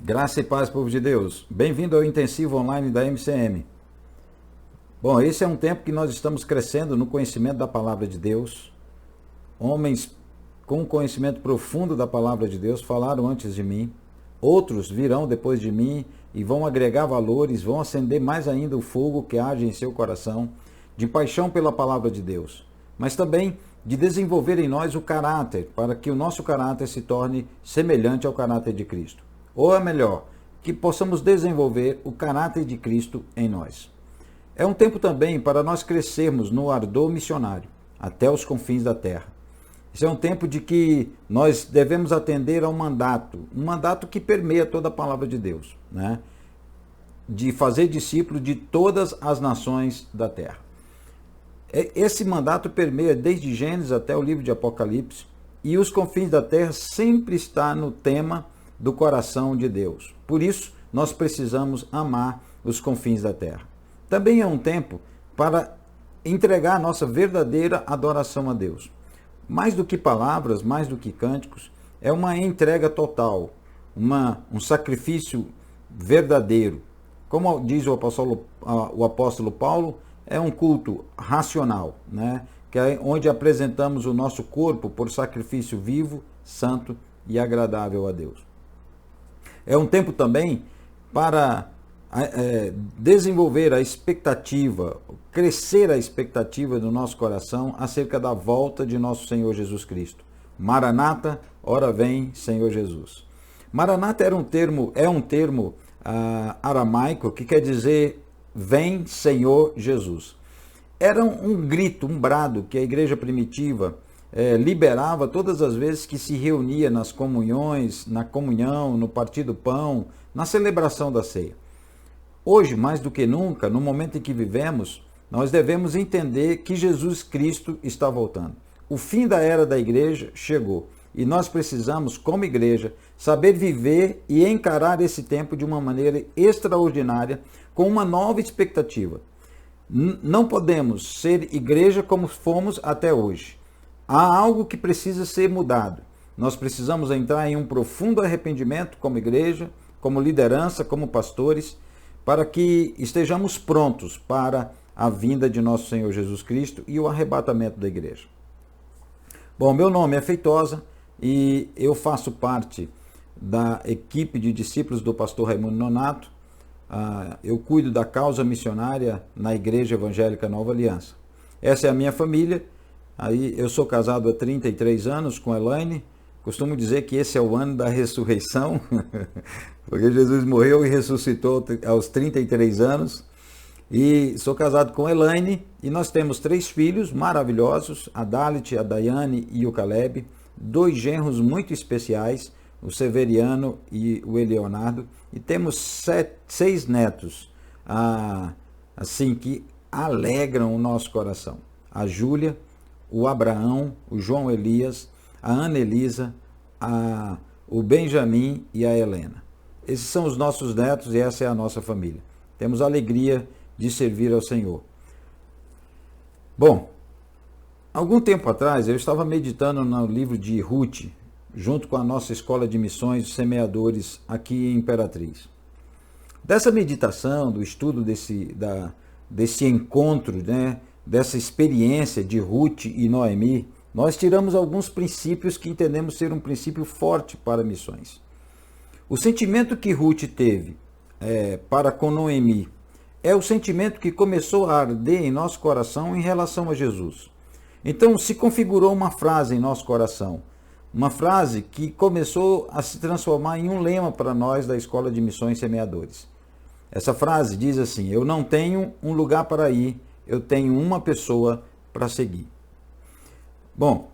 Graça e paz, povo de Deus. Bem-vindo ao intensivo online da MCM. Bom, esse é um tempo que nós estamos crescendo no conhecimento da palavra de Deus. Homens com conhecimento profundo da palavra de Deus falaram antes de mim. Outros virão depois de mim e vão agregar valores, vão acender mais ainda o fogo que age em seu coração, de paixão pela palavra de Deus, mas também de desenvolver em nós o caráter, para que o nosso caráter se torne semelhante ao caráter de Cristo. Ou é melhor, que possamos desenvolver o caráter de Cristo em nós. É um tempo também para nós crescermos no ardor missionário, até os confins da terra. Esse é um tempo de que nós devemos atender a um mandato que permeia toda a palavra de Deus, né? De fazer discípulos de todas as nações da terra. Esse mandato permeia desde Gênesis até o livro de Apocalipse, e os confins da terra sempre está no tema do coração de Deus. Por isso, nós precisamos amar os confins da terra. Também é um tempo para entregar a nossa verdadeira adoração a Deus. Mais do que palavras, mais do que cânticos, é uma entrega total, um sacrifício verdadeiro. Como diz o apóstolo Paulo, é um culto racional, né? Que é onde apresentamos o nosso corpo por sacrifício vivo, santo e agradável a Deus. É um tempo também para desenvolver a expectativa, crescer a expectativa do nosso coração acerca da volta de nosso Senhor Jesus Cristo. Maranata, ora vem, Senhor Jesus. Maranata é um termo aramaico que quer dizer vem, Senhor Jesus. Era um grito, um brado que a igreja primitiva liberava todas as vezes que se reunia nas comunhões, na comunhão, no partir do pão, na celebração da ceia. Hoje, mais do que nunca, no momento em que vivemos, nós devemos entender que Jesus Cristo está voltando. O fim da era da igreja chegou e nós precisamos, como igreja, saber viver e encarar esse tempo de uma maneira extraordinária, com uma nova expectativa. Não podemos ser igreja como fomos até hoje. Há algo que precisa ser mudado. Nós precisamos entrar em um profundo arrependimento como igreja, como liderança, como pastores, para que estejamos prontos para a vinda de nosso Senhor Jesus Cristo e o arrebatamento da igreja. Bom, meu nome é Feitosa e eu faço parte da equipe de discípulos do pastor Raimundo Nonato. Eu cuido da causa missionária na Igreja Evangélica Nova Aliança. Essa é a minha família. Aí eu sou casado há 33 anos com Elaine. Costumo dizer que esse é o ano da ressurreição, porque Jesus morreu e ressuscitou aos 33 anos. E sou casado com Elaine e nós temos 3 filhos maravilhosos, a Dalit, a Daiane e o Caleb, 2 genros muito especiais, o Severiano e o Eleonardo, e temos 6 netos, assim, que alegram o nosso coração. A Júlia, o Abraão, o João Elias, a Ana Elisa, o Benjamin e a Helena. Esses são os nossos netos e essa é a nossa família. Temos a alegria de servir ao Senhor. Bom, algum tempo atrás eu estava meditando no livro de Ruth, junto com a nossa escola de missões semeadores aqui em Imperatriz. Dessa meditação, do estudo desse encontro, né, dessa experiência de Ruth e Noemi, nós tiramos alguns princípios que entendemos ser um princípio forte para missões. O sentimento que Ruth teve para com Noemi é o sentimento que começou a arder em nosso coração em relação a Jesus. Então se configurou uma frase em nosso coração, uma frase que começou a se transformar em um lema para nós da Escola de Missões Semeadores. Essa frase diz assim: eu não tenho um lugar para ir, eu tenho uma pessoa para seguir. Bom,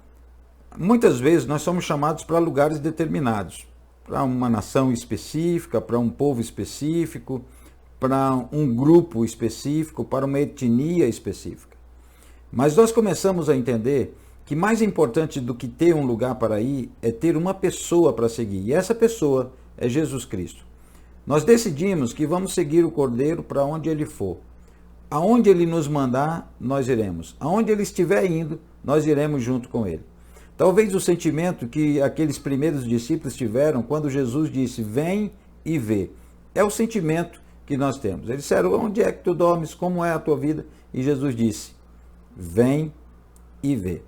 muitas vezes nós somos chamados para lugares determinados, para uma nação específica, para um povo específico, para um grupo específico, para uma etnia específica. Mas nós começamos a entender que mais importante do que ter um lugar para ir é ter uma pessoa para seguir. E essa pessoa é Jesus Cristo. Nós decidimos que vamos seguir o Cordeiro para onde ele for. Aonde ele nos mandar, nós iremos. Aonde ele estiver indo, nós iremos junto com ele. Talvez o sentimento que aqueles primeiros discípulos tiveram quando Jesus disse: vem e vê. É o sentimento que nós temos. Eles disseram, onde é que tu dormes? Como é a tua vida? E Jesus disse, vem e vê.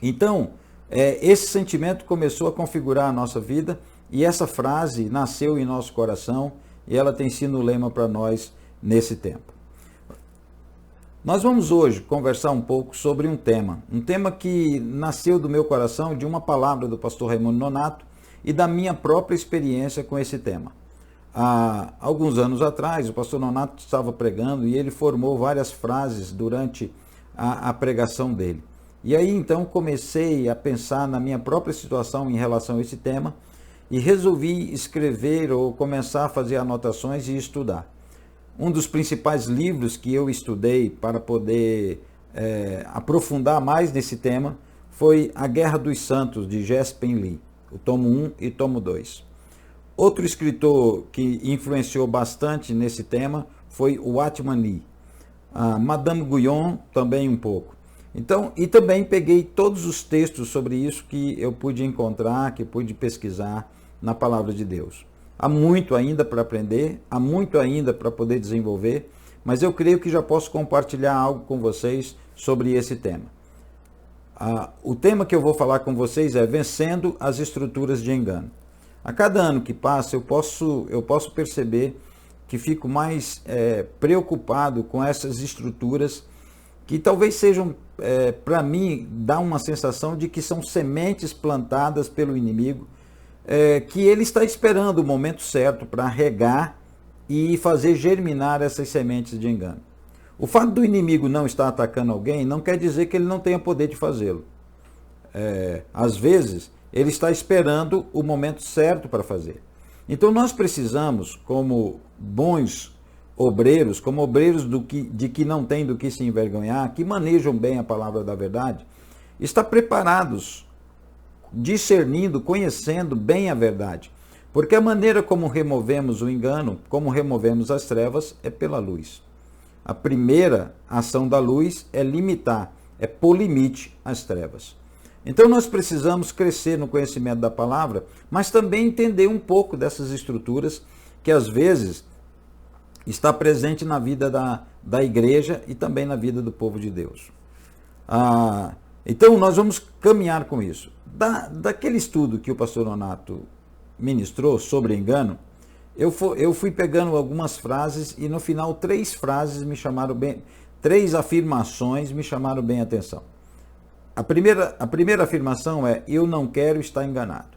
Então, esse sentimento começou a configurar a nossa vida e essa frase nasceu em nosso coração e ela tem sido o lema para nós nesse tempo. Nós vamos hoje conversar um pouco sobre um tema que nasceu do meu coração, de uma palavra do pastor Raimundo Nonato e da minha própria experiência com esse tema. Há alguns anos atrás, o pastor Nonato estava pregando e ele formou várias frases durante a pregação dele. E aí então comecei a pensar na minha própria situação em relação a esse tema e resolvi escrever ou começar a fazer anotações e estudar. Um dos principais livros que eu estudei para poder aprofundar mais nesse tema foi A Guerra dos Santos, de Jesse Penley, o tomo 1 e tomo 2. Outro escritor que influenciou bastante nesse tema foi o Watchman Nee. A Madame Guyon também um pouco. Então, e também peguei todos os textos sobre isso que eu pude encontrar, que pude pesquisar na palavra de Deus. Há muito ainda para aprender, há muito ainda para poder desenvolver, mas eu creio que já posso compartilhar algo com vocês sobre esse tema. O tema que eu vou falar com vocês é Vencendo as Estruturas de Engano. A cada ano que passa, eu posso perceber que fico mais preocupado com essas estruturas que talvez sejam, para mim, dá uma sensação de que são sementes plantadas pelo inimigo, que ele está esperando o momento certo para regar e fazer germinar essas sementes de engano. O fato do inimigo não estar atacando alguém não quer dizer que ele não tenha poder de fazê-lo. Às vezes, ele está esperando o momento certo para fazer. Então nós precisamos, como bons obreiros, como obreiros de que não tem do que se envergonhar, que manejam bem a palavra da verdade, estar preparados, discernindo, conhecendo bem a verdade. Porque a maneira como removemos o engano, como removemos as trevas, é pela luz. A primeira ação da luz é limitar, é pôr limite às trevas. Então nós precisamos crescer no conhecimento da palavra, mas também entender um pouco dessas estruturas que às vezes está presente na vida da igreja e também na vida do povo de Deus. Então nós vamos caminhar com isso. Daquele estudo que o pastor Nonato ministrou sobre engano, eu fui pegando algumas frases e no final três afirmações me chamaram bem a atenção. A primeira afirmação é, eu não quero estar enganado.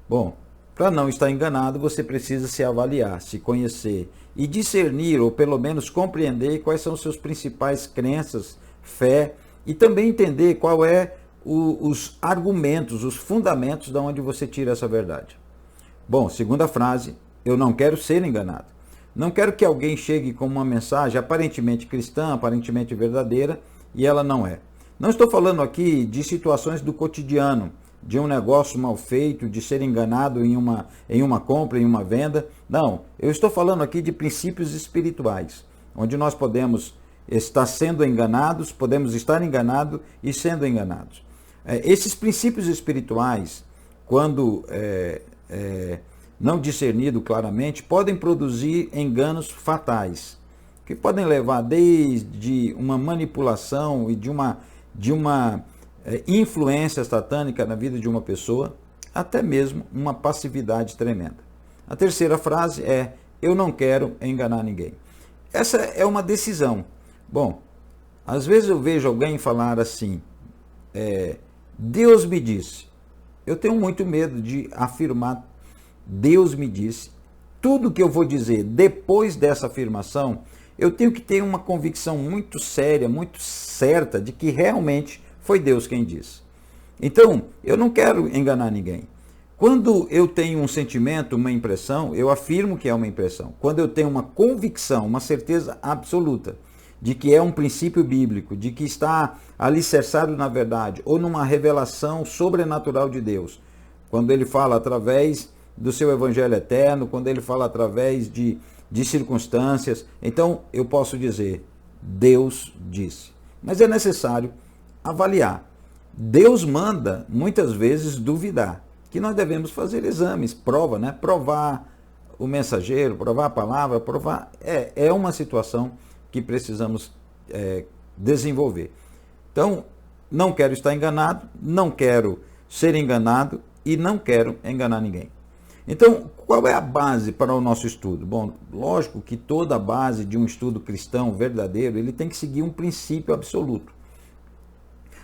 Bom, para não estar enganado, você precisa se avaliar, se conhecer e discernir, ou pelo menos compreender quais são seus principais crenças, fé, e também entender qual os argumentos, os fundamentos de onde você tira essa verdade. Bom, segunda frase, eu não quero ser enganado. Não quero que alguém chegue com uma mensagem aparentemente cristã, aparentemente verdadeira, e ela não é. Não estou falando aqui de situações do cotidiano, de um negócio mal feito, de ser enganado em uma compra, em uma venda. Não, eu estou falando aqui de princípios espirituais, onde nós podemos estar sendo enganados, podemos estar enganados e sendo enganados. Esses princípios espirituais, quando não discernidos claramente, podem produzir enganos fatais, que podem levar desde uma manipulação e de uma influência satânica na vida de uma pessoa, até mesmo uma passividade tremenda. A terceira frase é, eu não quero enganar ninguém. Essa é uma decisão. Bom, às vezes eu vejo alguém falar assim, Deus me disse. Eu tenho muito medo de afirmar, Deus me disse. Tudo que eu vou dizer depois dessa afirmação, eu tenho que ter uma convicção muito séria, muito certa de que realmente foi Deus quem disse. Então, eu não quero enganar ninguém. Quando eu tenho um sentimento, uma impressão, eu afirmo que é uma impressão. Quando eu tenho uma convicção, uma certeza absoluta de que é um princípio bíblico, de que está alicerçado na verdade, ou numa revelação sobrenatural de Deus, quando ele fala através do seu evangelho eterno, quando ele fala através de circunstâncias, então eu posso dizer, Deus disse. Mas é necessário avaliar. Deus manda, muitas vezes, duvidar, que nós devemos fazer exames, prova, né? Provar o mensageiro, provar a palavra, provar... É uma situação que precisamos desenvolver. Então, não quero estar enganado, não quero ser enganado e não quero enganar ninguém. Então, qual é a base para o nosso estudo? Bom, lógico que toda a base de um estudo cristão verdadeiro, ele tem que seguir um princípio absoluto.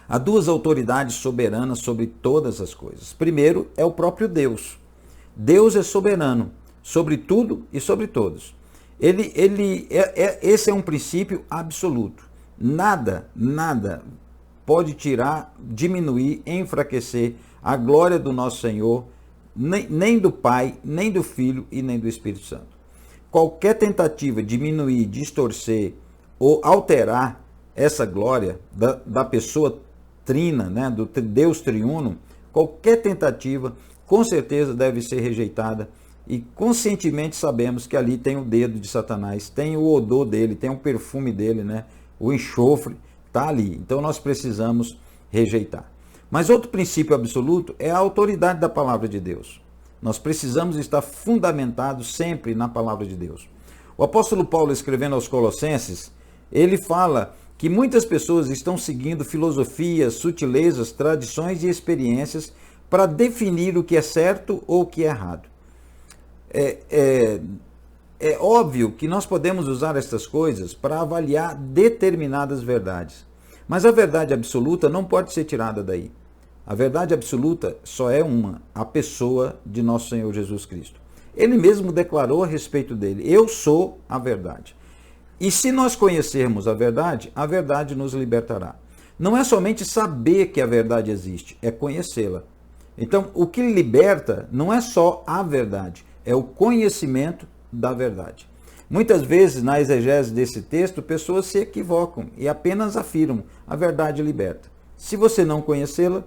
Há duas autoridades soberanas sobre todas as coisas. Primeiro é o próprio Deus. Deus é soberano sobre tudo e sobre todos. Esse é um princípio absoluto. Nada pode tirar, diminuir, enfraquecer a glória do nosso Senhor, nem do Pai, nem do Filho e nem do Espírito Santo. Qualquer tentativa de diminuir, distorcer ou alterar essa glória da pessoa trina, né, do Deus triuno, qualquer tentativa com certeza deve ser rejeitada, e conscientemente sabemos que ali tem o dedo de Satanás, tem o odor dele, tem o perfume dele, né, o enxofre está ali. Então nós precisamos rejeitar. Mas outro princípio absoluto é a autoridade da palavra de Deus. Nós precisamos estar fundamentados sempre na palavra de Deus. O apóstolo Paulo, escrevendo aos Colossenses, ele fala que muitas pessoas estão seguindo filosofias, sutilezas, tradições e experiências para definir o que é certo ou o que é errado. É óbvio que nós podemos usar estas coisas para avaliar determinadas verdades. Mas a verdade absoluta não pode ser tirada daí. A verdade absoluta só é uma, a pessoa de nosso Senhor Jesus Cristo. Ele mesmo declarou a respeito dele: eu sou a verdade. E se nós conhecermos a verdade nos libertará. Não é somente saber que a verdade existe, é conhecê-la. Então, o que liberta não é só a verdade, é o conhecimento da verdade. Muitas vezes, na exegese desse texto, pessoas se equivocam e apenas afirmam: a verdade liberta. Se você não conhecê-la,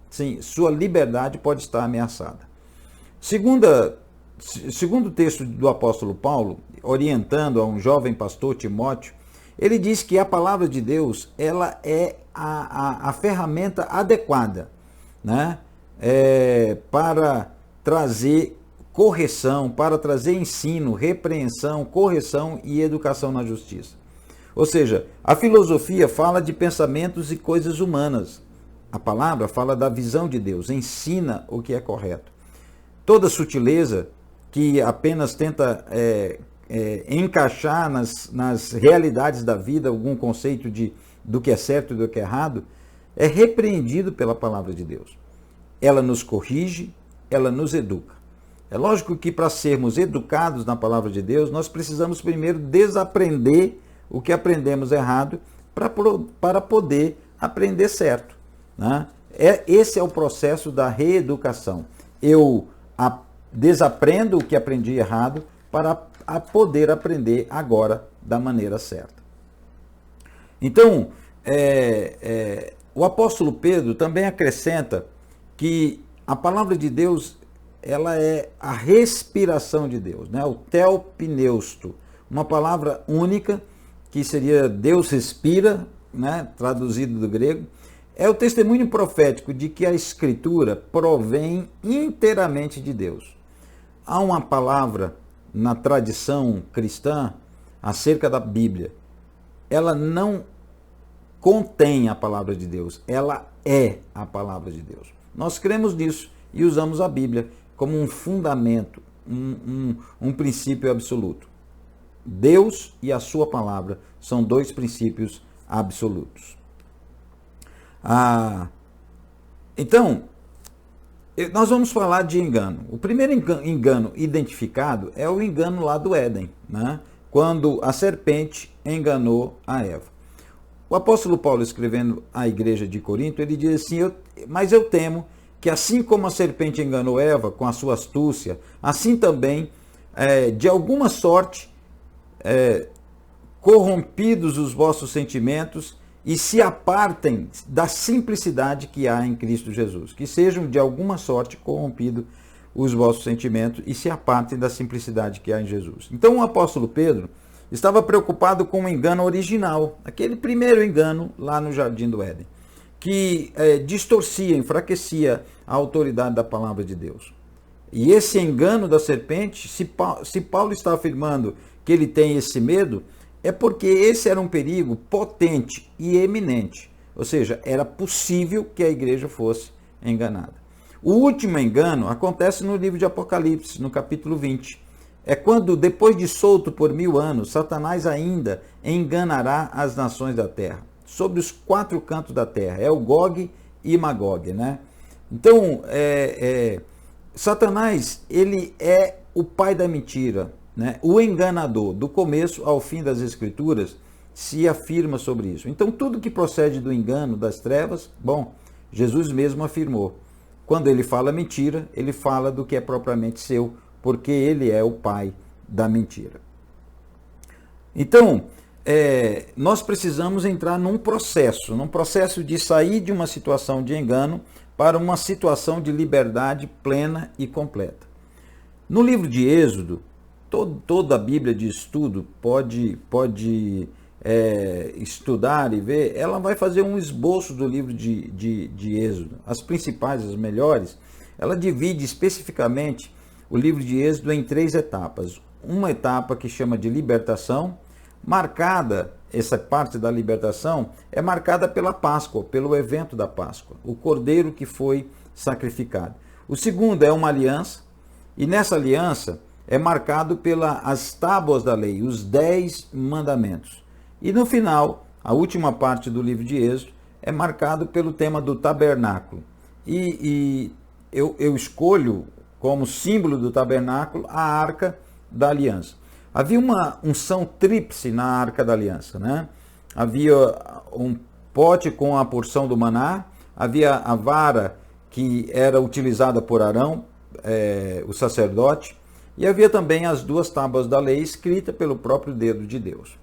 sim, sua liberdade pode estar ameaçada. Segundo o texto do apóstolo Paulo, orientando a um jovem pastor, Timóteo, ele diz que a palavra de Deus, ela é a ferramenta adequada, né, para trazer correção, para trazer ensino, repreensão, correção e educação na justiça. Ou seja, a filosofia fala de pensamentos e coisas humanas. A palavra fala da visão de Deus, ensina o que é correto. Toda sutileza que apenas tenta encaixar nas realidades da vida algum conceito do que é certo e do que é errado, é repreendido pela palavra de Deus. Ela nos corrige, ela nos educa. É lógico que para sermos educados na palavra de Deus, nós precisamos primeiro desaprender o que aprendemos errado para poder aprender certo, né? Esse é o processo da reeducação. Eu desaprendo o que aprendi errado para poder aprender agora da maneira certa. Então, o apóstolo Pedro também acrescenta que a palavra de Deus, ela é a respiração de Deus, né? O theopneusto, uma palavra única que seria Deus respira, né? Traduzido do grego. É o testemunho profético de que a Escritura provém inteiramente de Deus. Há uma palavra na tradição cristã acerca da Bíblia. Ela não contém a palavra de Deus, ela é a palavra de Deus. Nós cremos nisso e usamos a Bíblia como um fundamento, um princípio absoluto. Deus e a sua palavra são dois princípios absolutos. Então, nós vamos falar de engano. O primeiro engano identificado é o engano lá do Éden, né? Quando a serpente enganou a Eva. O apóstolo Paulo, escrevendo à igreja de Corinto, ele diz assim: mas eu temo que assim como a serpente enganou Eva com a sua astúcia, assim também, de alguma sorte, corrompidos os vossos sentimentos e se apartem da simplicidade que há em Cristo Jesus. Que sejam de alguma sorte corrompidos os vossos sentimentos e se apartem da simplicidade que há em Jesus. Então o apóstolo Pedro estava preocupado com o engano original, aquele primeiro engano lá no Jardim do Éden, que distorcia, enfraquecia a autoridade da palavra de Deus. E esse engano da serpente, se Paulo está afirmando que ele tem esse medo, é porque esse era um perigo potente e eminente. Ou seja, era possível que a igreja fosse enganada. O último engano acontece no livro de Apocalipse, no capítulo 20. É quando, depois de solto por 1000 anos, Satanás ainda enganará as nações da terra, sobre os 4 cantos da terra. É o Gog e Magog, né? Então, Satanás, ele é o pai da mentira, né? O enganador, do começo ao fim das Escrituras, se afirma sobre isso. Então, tudo que procede do engano, das trevas, bom, Jesus mesmo afirmou. Quando ele fala mentira, ele fala do que é propriamente seu, porque ele é o pai da mentira. Então, nós precisamos entrar num processo de sair de uma situação de engano para uma situação de liberdade plena e completa. No livro de Êxodo, toda a Bíblia de estudo pode estudar e ver, ela vai fazer um esboço do livro de Êxodo. As principais, as melhores, ela divide especificamente o livro de Êxodo em 3 etapas. Uma etapa que chama de libertação, marcada, essa parte da libertação é marcada pela Páscoa, pelo evento da Páscoa, o cordeiro que foi sacrificado. O segundo é uma aliança, e nessa aliança é marcado pelas tábuas da lei, os 10 mandamentos. E no final, a última parte do livro de Êxodo é marcado pelo tema do tabernáculo. E eu escolho como símbolo do tabernáculo a arca da aliança. Havia uma unção tríplice na arca da aliança, né? Havia um pote com a porção do maná, havia a vara que era utilizada por Arão, o sacerdote, e havia também as 2 tábuas da lei escritas pelo próprio dedo de Deus.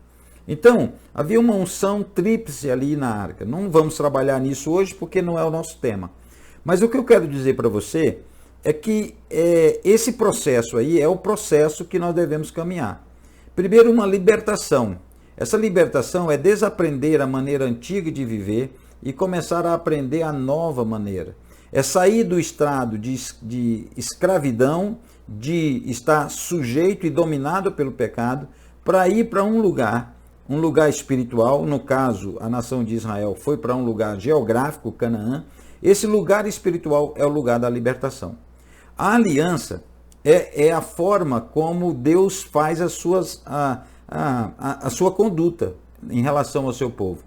Então, havia uma unção tríplice ali na arca. Não vamos trabalhar nisso hoje porque não é o nosso tema. Mas o que eu quero dizer para você é que esse processo aí é o processo que nós devemos caminhar. Primeiro, uma libertação. Essa libertação é desaprender a maneira antiga de viver e começar a aprender a nova maneira. É sair do estado de escravidão, de estar sujeito e dominado pelo pecado, para ir para um lugar espiritual. No caso, a nação de Israel foi para um lugar geográfico, Canaã. Esse lugar espiritual é o lugar da libertação. A aliança é a forma como Deus faz a sua conduta em relação ao seu povo.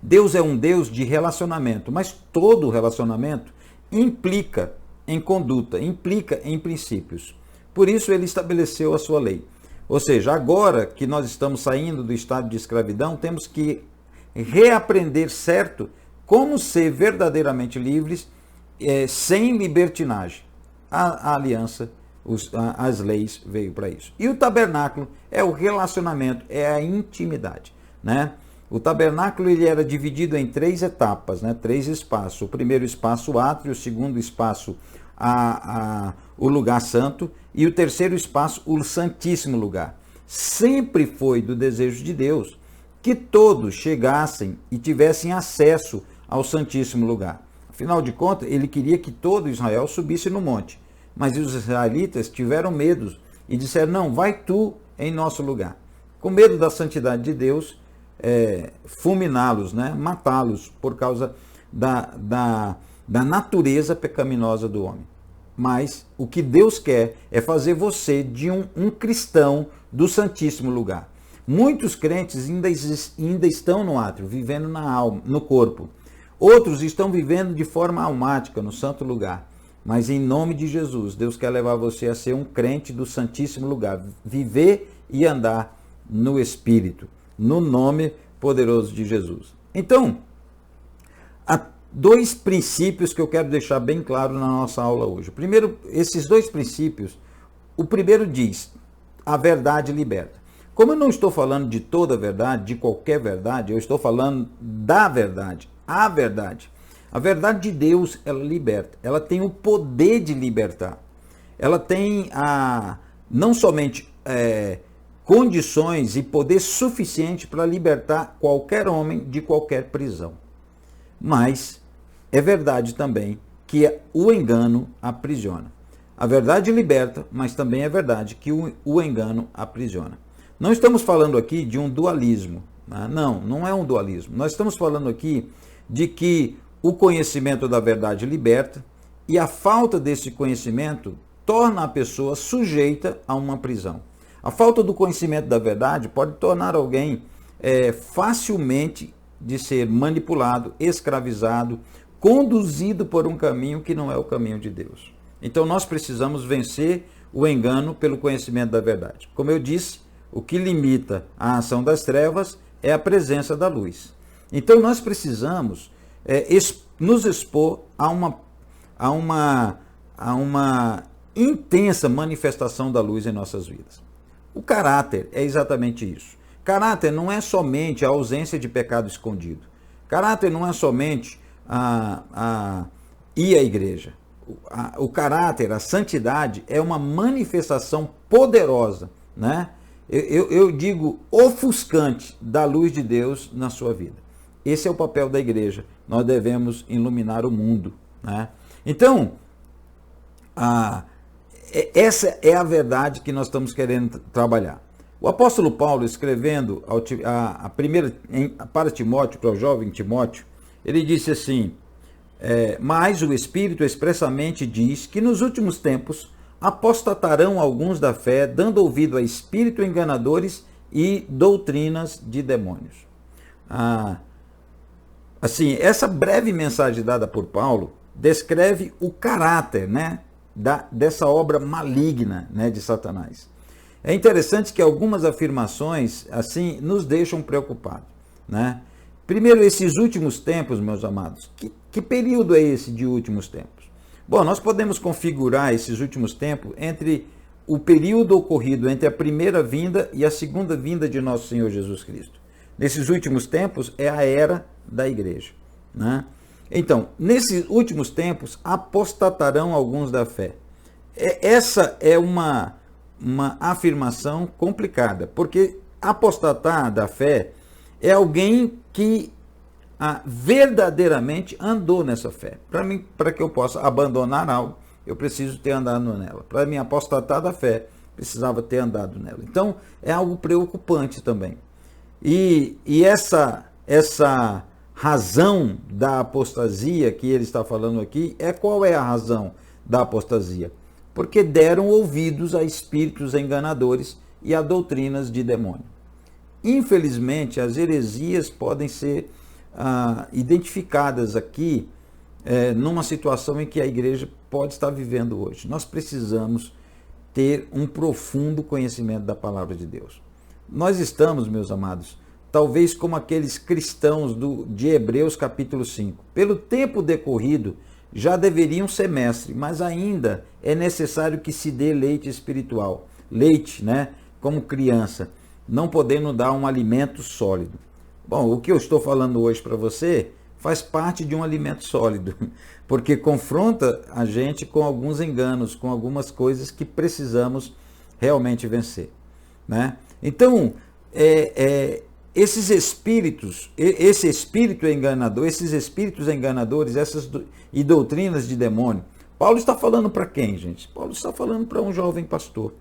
Deus é um Deus de relacionamento, mas todo relacionamento implica em conduta, implica em princípios. Por isso ele estabeleceu a sua lei. Ou seja, agora que nós estamos saindo do estado de escravidão, temos que reaprender certo como ser verdadeiramente livres, sem libertinagem. A aliança, as leis veio para isso. E o tabernáculo é o relacionamento, é a intimidade, né? O tabernáculo ele era dividido em 3 etapas, né? 3 espaços. O primeiro espaço, o átrio, o segundo espaço, o lugar santo, e o terceiro espaço, o santíssimo lugar. Sempre foi do desejo de Deus que todos chegassem e tivessem acesso ao santíssimo lugar. Afinal de contas, ele queria que todo Israel subisse no monte. Mas os israelitas tiveram medo e disseram, não, vai tu em nosso lugar. Com medo da santidade de Deus, fulminá-los, né? Matá-los por causa da natureza pecaminosa do homem. Mas o que Deus quer é fazer você de um cristão do santíssimo lugar. Muitos crentes ainda estão no átrio, vivendo na alma, no corpo. Outros estão vivendo de forma almática, no santo lugar. Mas em nome de Jesus, Deus quer levar você a ser um crente do santíssimo lugar. Viver e andar no Espírito, no nome poderoso de Jesus. Então, há 2 princípios que eu quero deixar bem claro na nossa aula hoje. Primeiro, esses 2 princípios, o primeiro diz, a verdade liberta. Como eu não estou falando de toda a verdade, de qualquer verdade, eu estou falando da verdade, a verdade. A verdade de Deus, ela liberta. Ela tem o poder de libertar. Ela tem não somente condições e poder suficiente para libertar qualquer homem de qualquer prisão. Mas é verdade também que o engano aprisiona. A verdade liberta, mas também é verdade que o engano aprisiona. Não estamos falando aqui de um dualismo. Né? Não é um dualismo. Nós estamos falando aqui de que o conhecimento da verdade liberta e a falta desse conhecimento torna a pessoa sujeita a uma prisão. A falta do conhecimento da verdade pode tornar alguém facilmente de ser manipulado, escravizado, conduzido por um caminho que não é o caminho de Deus. Então nós precisamos vencer o engano pelo conhecimento da verdade. Como eu disse, o que limita a ação das trevas é a presença da luz. Então nós precisamos nos expor a uma intensa manifestação da luz em nossas vidas. O caráter é exatamente isso. Caráter não é somente a ausência de pecado escondido. Caráter não é somente ir à igreja. O caráter, a santidade, é uma manifestação poderosa, né? Eu digo ofuscante da luz de Deus na sua vida. Esse é o papel da igreja. Nós devemos iluminar o mundo, né? Então, essa é a verdade que nós estamos querendo trabalhar. O apóstolo Paulo, escrevendo para Timóteo, para o jovem Timóteo, ele disse assim: mas o Espírito expressamente diz que nos últimos tempos apostatarão alguns da fé, dando ouvido a espíritos enganadores e doutrinas de demônios. Assim, essa breve mensagem dada por Paulo descreve o caráter, né, dessa obra maligna, né, de Satanás. É interessante que algumas afirmações assim nos deixam preocupados, né? Primeiro, esses últimos tempos, meus amados. Que período é esse de últimos tempos? Bom, nós podemos configurar esses últimos tempos entre o período ocorrido entre a primeira vinda e a segunda vinda de nosso Senhor Jesus Cristo. Nesses últimos tempos é a era da igreja, né? Então, nesses últimos tempos apostatarão alguns da fé. Essa é uma afirmação complicada, porque apostatar da fé é alguém que verdadeiramente andou nessa fé. Para que eu possa abandonar algo, eu preciso ter andado nela. Para mim apostatar da fé, precisava ter andado nela. Então, é algo preocupante também. E essa razão da apostasia que ele está falando aqui, qual é a razão da apostasia? Porque deram ouvidos a espíritos enganadores e a doutrinas de demônio. Infelizmente, as heresias podem ser identificadas aqui numa situação em que a igreja pode estar vivendo hoje. Nós precisamos ter um profundo conhecimento da palavra de Deus. Nós estamos, meus amados, talvez como aqueles cristãos de Hebreus capítulo 5. Pelo tempo decorrido, já deveriam ser mestre, mas ainda é necessário que se dê leite espiritual. Leite, né? Como criança, não podendo dar um alimento sólido. Bom, o que eu estou falando hoje para você faz parte de um alimento sólido, porque confronta a gente com alguns enganos, com algumas coisas que precisamos realmente vencer, né? Então, esses espíritos, esse espírito enganador, esses espíritos enganadores, e doutrinas de demônio, Paulo está falando para quem, gente? Paulo está falando para um jovem pastor.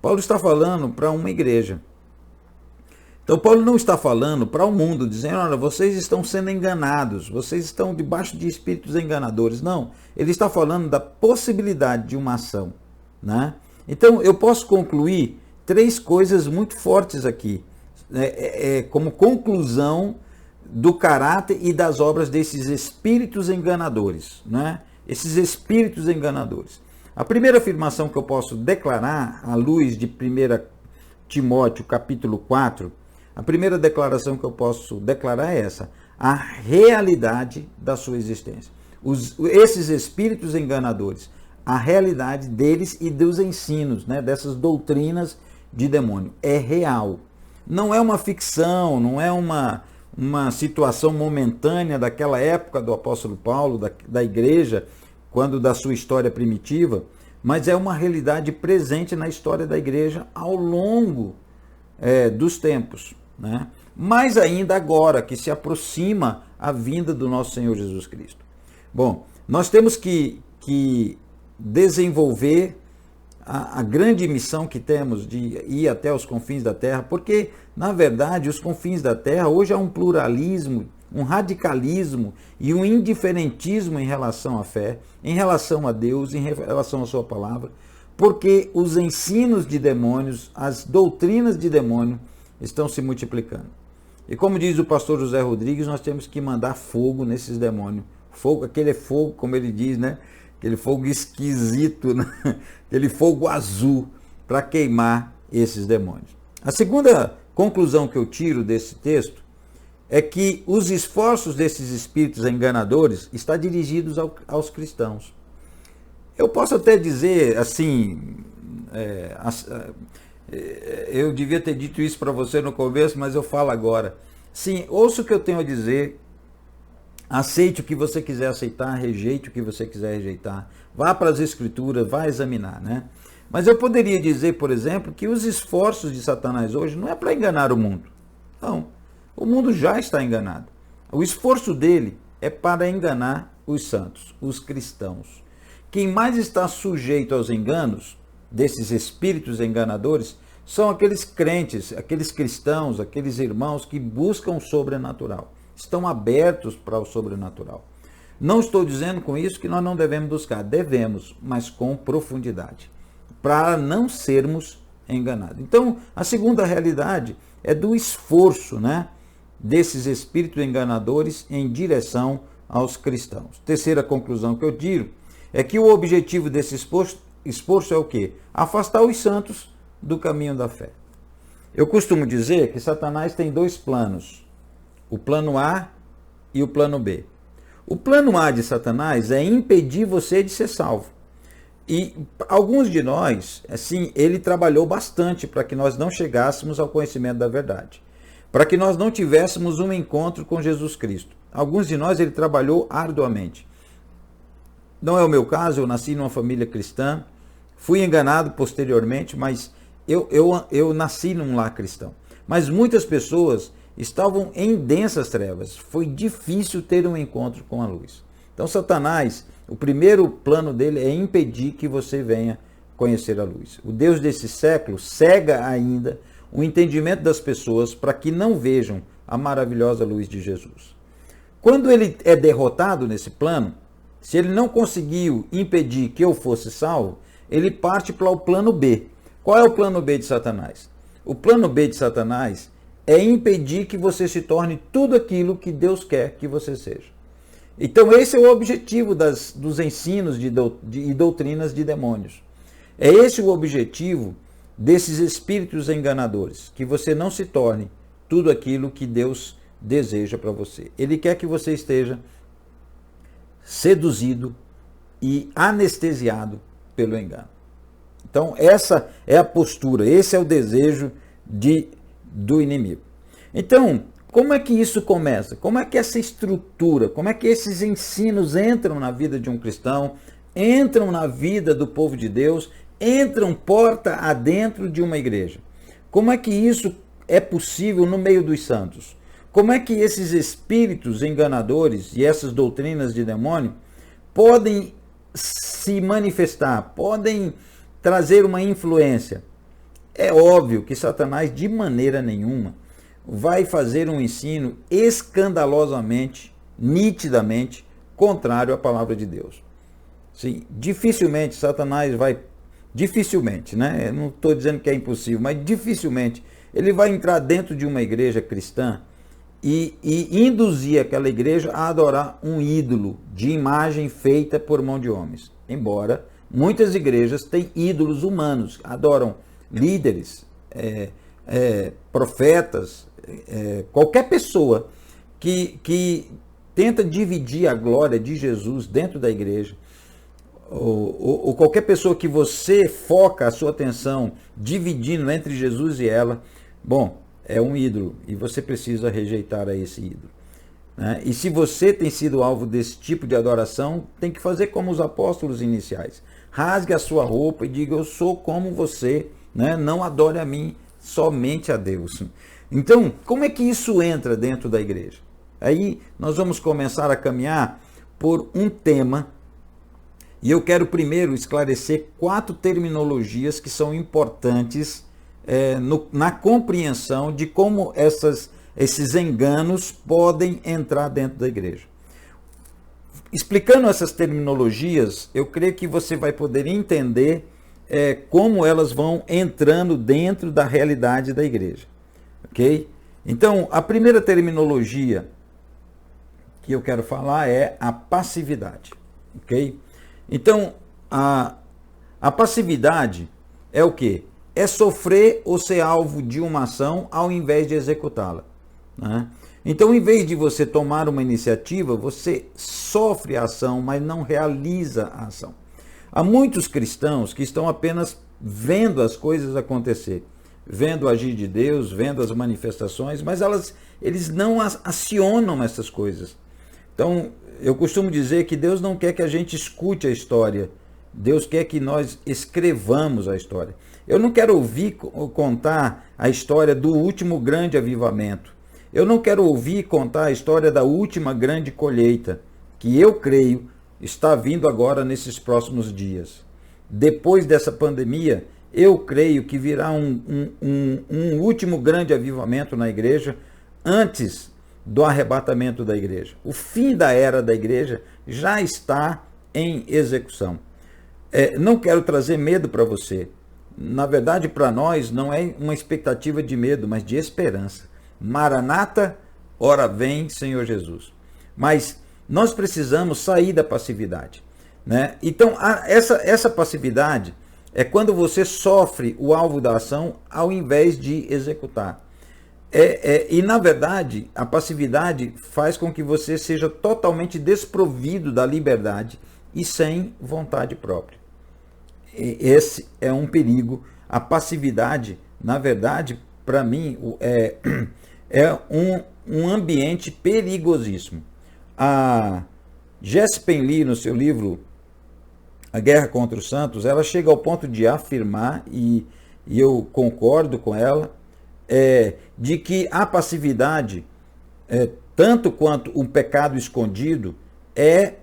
Paulo está falando para uma igreja. Então Paulo não está falando para o mundo, dizendo, olha, vocês estão sendo enganados, vocês estão debaixo de espíritos enganadores. Não, ele está falando da possibilidade de uma ação, né? Então eu posso concluir 3 coisas muito fortes aqui, como conclusão do caráter e das obras desses espíritos enganadores, né? Esses espíritos enganadores. A primeira afirmação que eu posso declarar, à luz de 1 Timóteo capítulo 4, a primeira declaração que eu posso declarar é essa: a realidade da sua existência. Esses espíritos enganadores, a realidade deles e dos ensinos, né, dessas doutrinas de demônio, é real. Não é uma ficção, não é uma situação momentânea daquela época do apóstolo Paulo, da igreja, quando da sua história primitiva, mas é uma realidade presente na história da igreja ao longo dos tempos, né? Mais ainda agora que se aproxima a vinda do nosso Senhor Jesus Cristo. Bom, nós temos que desenvolver a grande missão que temos de ir até os confins da terra, porque, na verdade, os confins da terra hoje há um pluralismo, um radicalismo e um indiferentismo em relação à fé, em relação a Deus, em relação à sua palavra, porque os ensinos de demônios, as doutrinas de demônio estão se multiplicando. E como diz o pastor José Rodrigues, nós temos que mandar fogo nesses demônios. Fogo, aquele fogo, como ele diz, né? Aquele fogo esquisito, né? Aquele fogo azul para queimar esses demônios. A segunda conclusão que eu tiro desse texto é que os esforços desses espíritos enganadores estão dirigidos aos cristãos. Eu posso até dizer assim, eu devia ter dito isso para você no começo, mas eu falo agora. Sim, ouça o que eu tenho a dizer, aceite o que você quiser aceitar, rejeite o que você quiser rejeitar, vá para as escrituras, vá examinar, né? Mas eu poderia dizer, por exemplo, que os esforços de Satanás hoje não é para enganar o mundo. Não, o mundo já está enganado. O esforço dele é para enganar os santos, os cristãos. Quem mais está sujeito aos enganos desses espíritos enganadores são aqueles crentes, aqueles cristãos, aqueles irmãos que buscam o sobrenatural. Estão abertos para o sobrenatural. Não estou dizendo com isso que nós não devemos buscar. Devemos, mas com profundidade, para não sermos enganados. Então, a segunda realidade é do esforço, né, desses espíritos enganadores em direção aos cristãos. Terceira conclusão que eu tiro é que o objetivo desse esforço é o quê? Afastar os santos do caminho da fé. Eu costumo dizer que Satanás tem dois planos, o plano A e o plano B. O plano A de Satanás é impedir você de ser salvo. E alguns de nós, assim, ele trabalhou bastante para que nós não chegássemos ao conhecimento da verdade, para que nós não tivéssemos um encontro com Jesus Cristo. Alguns de nós ele trabalhou arduamente. Não é o meu caso, eu nasci numa família cristã, fui enganado posteriormente, mas eu nasci num lar cristão. Mas muitas pessoas estavam em densas trevas, foi difícil ter um encontro com a luz. Então Satanás, o primeiro plano dele é impedir que você venha conhecer a luz. O Deus desse século cega ainda o entendimento das pessoas para que não vejam a maravilhosa luz de Jesus. Quando ele é derrotado nesse plano, se ele não conseguiu impedir que eu fosse salvo, ele parte para o plano B. Qual é o plano B de Satanás? O plano B de Satanás é impedir que você se torne tudo aquilo que Deus quer que você seja. Então esse é o objetivo dos ensinos e doutrinas de demônios. É esse o objetivo desses espíritos enganadores, que você não se torne tudo aquilo que Deus deseja para você. Ele quer que você esteja seduzido e anestesiado pelo engano. Então essa é a postura, esse é o desejo do inimigo. Então, como é que isso começa? Como é que essa estrutura, como é que esses ensinos entram na vida de um cristão, entram na vida do povo de Deus, entram porta adentro de uma igreja? Como é que isso é possível no meio dos santos? Como é que esses espíritos enganadores e essas doutrinas de demônio podem se manifestar, podem trazer uma influência? É óbvio que Satanás, de maneira nenhuma, vai fazer um ensino escandalosamente, nitidamente contrário à palavra de Deus. Sim, dificilmente Satanás vai, dificilmente, né? Eu não estou dizendo que é impossível, mas dificilmente ele vai entrar dentro de uma igreja cristã e induzir aquela igreja a adorar um ídolo de imagem feita por mão de homens. Embora muitas igrejas têm ídolos humanos, adoram líderes, profetas, qualquer pessoa que tenta dividir a glória de Jesus dentro da igreja, ou qualquer pessoa que você foca a sua atenção dividindo entre Jesus e ela, bom, é um ídolo e você precisa rejeitar a esse ídolo, né? E se você tem sido alvo desse tipo de adoração, tem que fazer como os apóstolos iniciais. Rasgue a sua roupa e diga: eu sou como você, né? Não adore a mim, somente a Deus. Então, como é que isso entra dentro da igreja? Aí nós vamos começar a caminhar por um tema, E eu quero primeiro esclarecer 4 terminologias que são importantes na compreensão de como esses enganos podem entrar dentro da igreja. Explicando essas terminologias, eu creio que você vai poder entender como elas vão entrando dentro da realidade da igreja. Ok? Então, a primeira terminologia que eu quero falar é a passividade. Ok? Então, a passividade é o quê? É sofrer ou ser alvo de uma ação ao invés de executá-la, né? Então, em vez de você tomar uma iniciativa, você sofre a ação, mas não realiza a ação. Há muitos cristãos que estão apenas vendo as coisas acontecer, vendo o agir de Deus, vendo as manifestações, mas eles não acionam essas coisas. Então, eu costumo dizer que Deus não quer que a gente escute a história, Deus quer que nós escrevamos a história. Eu não quero ouvir contar a história do último grande avivamento. Eu não quero ouvir contar a história da última grande colheita, que eu creio está vindo agora nesses próximos dias. Depois dessa pandemia, eu creio que virá um último grande avivamento na igreja antes do arrebatamento da igreja. O fim da era da igreja já está em execução. Não quero trazer medo para você. Na verdade, para nós, não é uma expectativa de medo, mas de esperança. Maranata, ora vem, Senhor Jesus. Mas nós precisamos sair da passividade, né? Então, essa passividade é quando você sofre o alvo da ação ao invés de executar. E, na verdade, a passividade faz com que você seja totalmente desprovido da liberdade e sem vontade própria. Esse é um perigo. A passividade, na verdade, para mim, é um ambiente perigosíssimo. A Jessie Penley, no seu livro A Guerra contra os Santos, ela chega ao ponto de afirmar, e eu concordo com ela, de que a passividade, tanto quanto um pecado escondido, é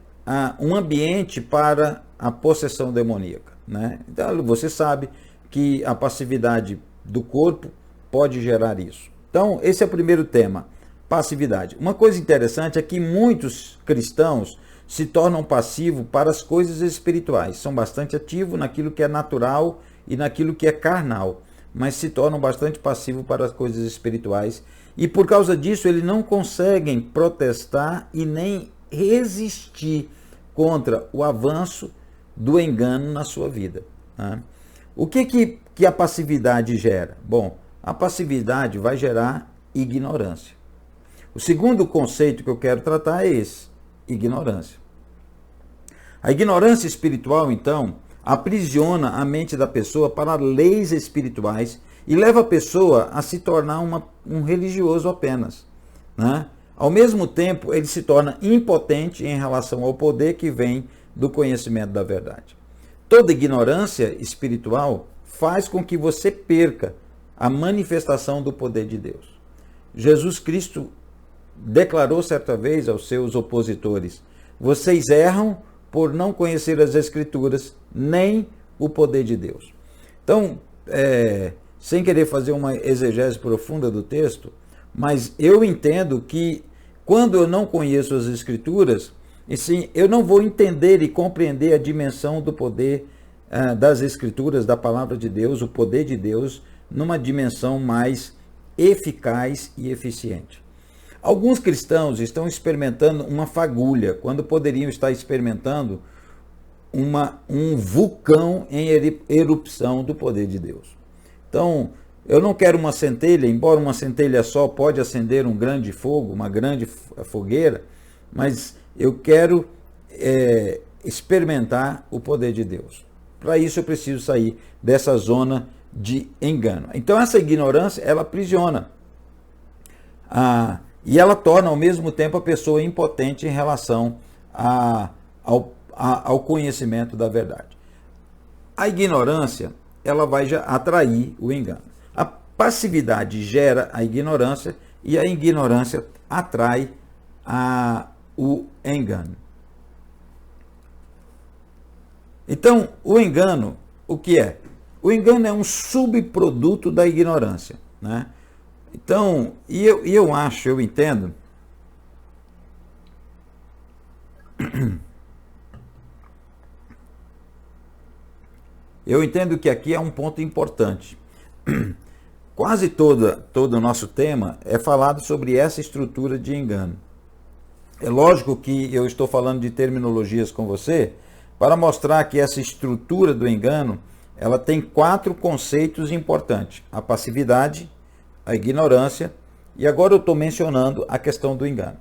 um ambiente para a possessão demoníaca, né? Então, você sabe que a passividade do corpo pode gerar isso. Então, esse é o primeiro tema, passividade. Uma coisa interessante é que muitos cristãos se tornam passivos para as coisas espirituais. São bastante ativos naquilo que é natural e naquilo que é carnal, mas se tornam bastante passivos para as coisas espirituais. E por causa disso, eles não conseguem protestar e nem resistir contra o avanço do engano na sua vida, né? O que a passividade gera? Bom, a passividade vai gerar ignorância. O segundo conceito que eu quero tratar é esse, ignorância. A ignorância espiritual, então, aprisiona a mente da pessoa para leis espirituais e leva a pessoa a se tornar um religioso apenas, né? Ao mesmo tempo, ele se torna impotente em relação ao poder que vem do conhecimento da verdade. Toda ignorância espiritual faz com que você perca a manifestação do poder de Deus. Jesus Cristo declarou certa vez aos seus opositores: vocês erram por não conhecer as Escrituras, nem o poder de Deus. Então, sem querer fazer uma exegese profunda do texto, mas eu entendo que quando eu não conheço as Escrituras, assim, eu não vou entender e compreender a dimensão do poder das Escrituras, da palavra de Deus, o poder de Deus, numa dimensão mais eficaz e eficiente. Alguns cristãos estão experimentando uma fagulha, quando poderiam estar experimentando um vulcão em erupção do poder de Deus. Então, eu não quero uma centelha, embora uma centelha só pode acender um grande fogo, uma grande fogueira, mas eu quero experimentar o poder de Deus. Para isso eu preciso sair dessa zona de engano. Então essa ignorância, ela aprisiona. E ela torna ao mesmo tempo a pessoa impotente em relação ao conhecimento da verdade. A ignorância, ela vai já atrair o engano. A passividade gera a ignorância e a ignorância atrai o engano. Então, o engano, o que é? O engano é um subproduto da ignorância, né? Então, eu acho, eu entendo, que aqui é um ponto importante. Quase todo o nosso tema é falado sobre essa estrutura de engano. É lógico que eu estou falando de terminologias com você para mostrar que essa estrutura do engano, ela tem 4 conceitos importantes: a passividade, a ignorância, e agora eu estou mencionando a questão do engano.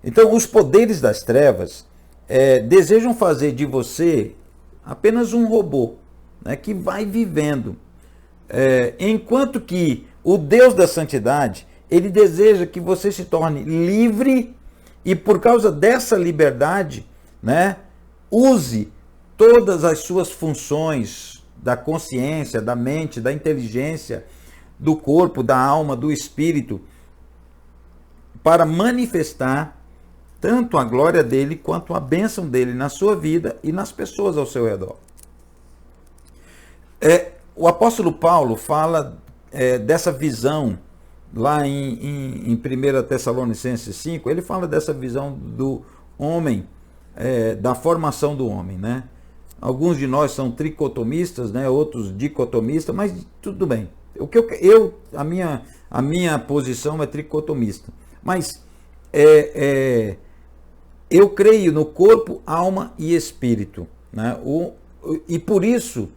Então, os poderes das trevas desejam fazer de você apenas um robô, né, que vai vivendo. Enquanto que o Deus da santidade, ele deseja que você se torne livre e, por causa dessa liberdade, né, use todas as suas funções da consciência, da mente, da inteligência, do corpo, da alma, do espírito, para manifestar tanto a glória dele quanto a bênção dele na sua vida e nas pessoas ao seu redor. O apóstolo Paulo fala dessa visão lá em 1 Tessalonicenses 5, ele fala dessa visão do homem, da formação do homem, né? Alguns de nós são tricotomistas, né? Outros dicotomistas, mas tudo bem. A minha posição é tricotomista. Mas eu creio no corpo, alma e espírito, né? E por isso